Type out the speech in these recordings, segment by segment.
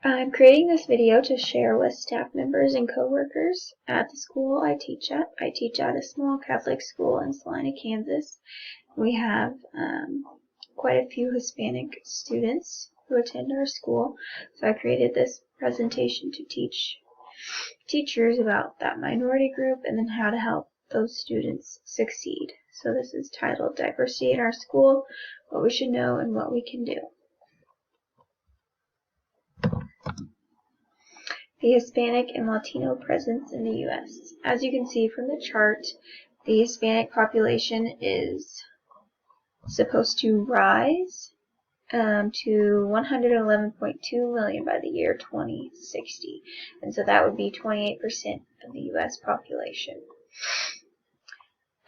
I'm creating this video to share with staff members and coworkers at the school I teach at. I teach at a small Catholic school in Salina, Kansas. We have quite a few Hispanic students who attend our school, so I created this presentation to teach teachers about that minority group and then how to help those students succeed. So this is titled Diversity in Our School, What We Should Know and What We Can Do. The Hispanic and Latino presence in the U.S. As you can see from the chart, the Hispanic population is supposed to rise to 111.2 million by the year 2060, and so that would be 28% of the U.S. population.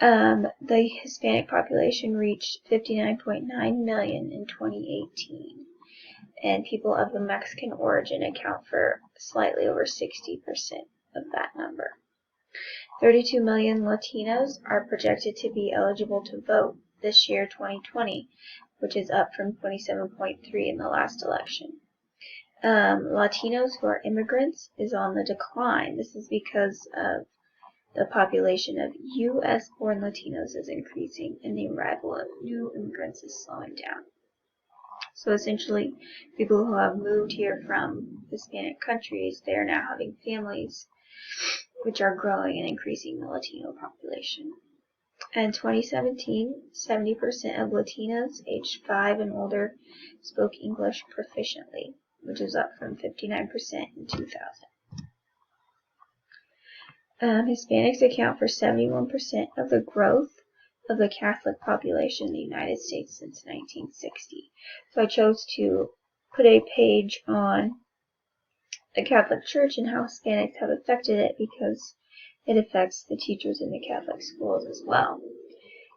The Hispanic population reached 59.9 million in 2018. And people of the Mexican origin account for slightly over 60% of that number. 32 million Latinos are projected to be eligible to vote this year, 2020, which is up from 27.3 in the last election. Latinos who are immigrants is on the decline. This is because of the population of U.S.-born Latinos is increasing and the arrival of new immigrants is slowing down. So essentially, people who have moved here from Hispanic countries, they are now having families which are growing and increasing the Latino population. In 2017, 70% of Latinos aged 5 and older spoke English proficiently, which is up from 59% in 2000. Hispanics account for 71% of the growth of the Catholic population in the United States since 1960. So I chose to put a page on the Catholic Church and how Hispanics have affected it because it affects the teachers in the Catholic schools as well.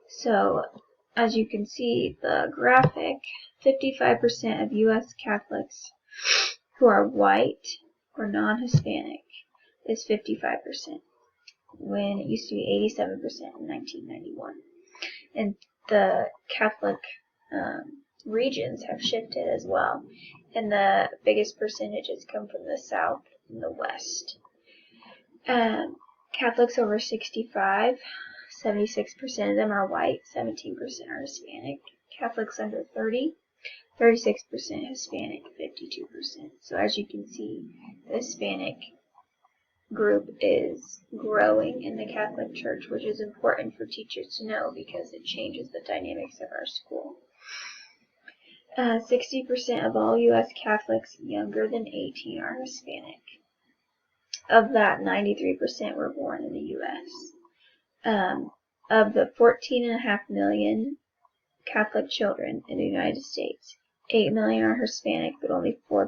So as you can see, the graphic, 55% of U.S. Catholics who are white or non-Hispanic is 55%, when it used to be 87% in 1991. And the Catholic regions have shifted as well, and the biggest percentages come from the South and the West. Catholics over 65, 76% of them are white, 17% are Hispanic. Catholics under 30, 36% Hispanic, 52%. So as you can see, the Hispanic group is growing in the Catholic Church, which is important for teachers to know because it changes the dynamics of our school. 60% of all U.S. Catholics younger than 18 are Hispanic. Of that, 93% were born in the U.S. Of the 14.5 million Catholic children in the United States, 8 million are Hispanic, but only 4%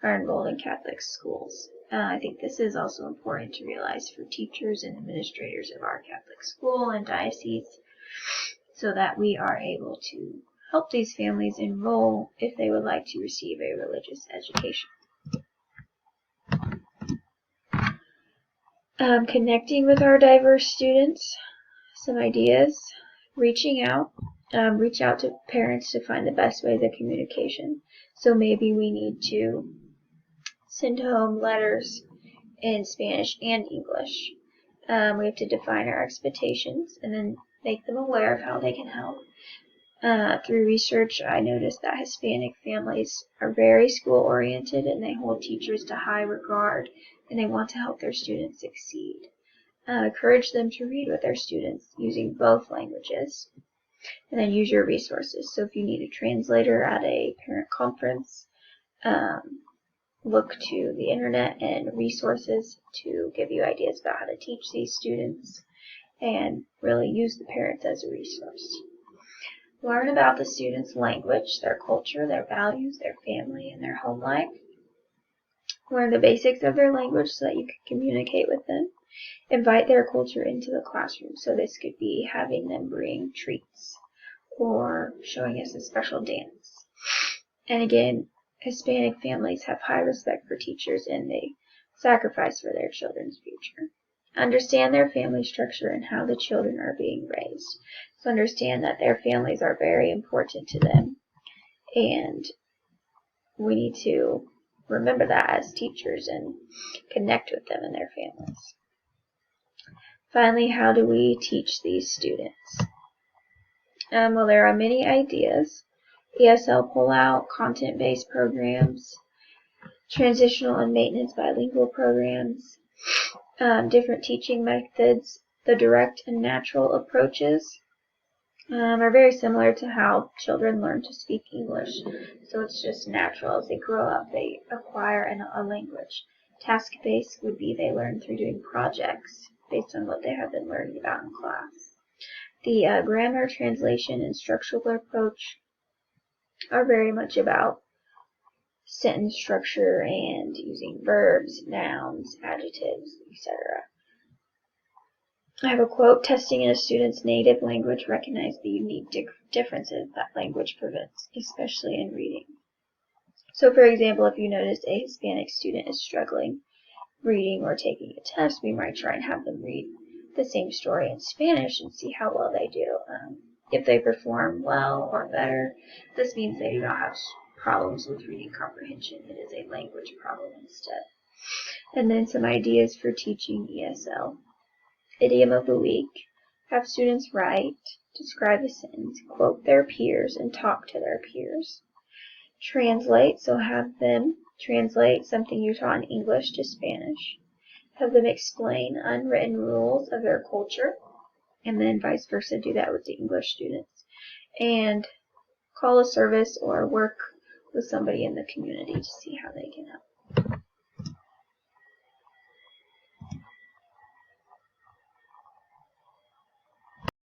are enrolled in Catholic schools. I think this is also important to realize for teachers and administrators of our Catholic school and diocese, so that we are able to help these families enroll if they would like to receive a religious education. Connecting with our diverse students, some ideas. Reach out to parents to find the best ways of communication. So maybe we need to send home letters in Spanish and English. We have to define our expectations and then make them aware of how they can help. Through research, I noticed that Hispanic families are very school-oriented and they hold teachers to high regard and they want to help their students succeed. Encourage them to read with their students using both languages. And then use your resources. So if you need a translator at a parent conference, look to the internet and resources to give you ideas about how to teach these students and really use the parents as a resource. Learn about the students' language, their culture, their values, their family, and their home life. Learn the basics of their language so that you can communicate with them. Invite their culture into the classroom. So this could be having them bring treats or showing us a special dance. And again, Hispanic families have high respect for teachers and they sacrifice for their children's future. Understand their family structure and how the children are being raised. So understand that their families are very important to them and we need to remember that as teachers and connect with them and their families. Finally, how do we teach these students? Well, there are many ideas. ESL pull-out, content-based programs, transitional and maintenance bilingual programs, different teaching methods. The direct and natural approaches are very similar to how children learn to speak English. So it's just natural. As they grow up, they acquire a language. Task-based would be they learn through doing projects based on what they have been learning about in class. The grammar, translation, and structural approach are very much about sentence structure and using verbs, nouns, adjectives, etc. I have a quote: testing in a student's native language recognize the unique differences that language presents, especially in reading. So for example, if you notice a Hispanic student is struggling reading or taking a test, we might try and have them read the same story in Spanish and see how well they do. If they perform well or better, this means they do not have problems with reading comprehension. It is a language problem instead. And then some ideas for teaching ESL. Idiom of the week. Have students write, describe a sentence, quote their peers, and talk to their peers. Translate, so have them translate something you taught in English to Spanish. Have them explain unwritten rules of their culture, and then vice versa, do that with the English students. And call a service or work with somebody in the community to see how they can help.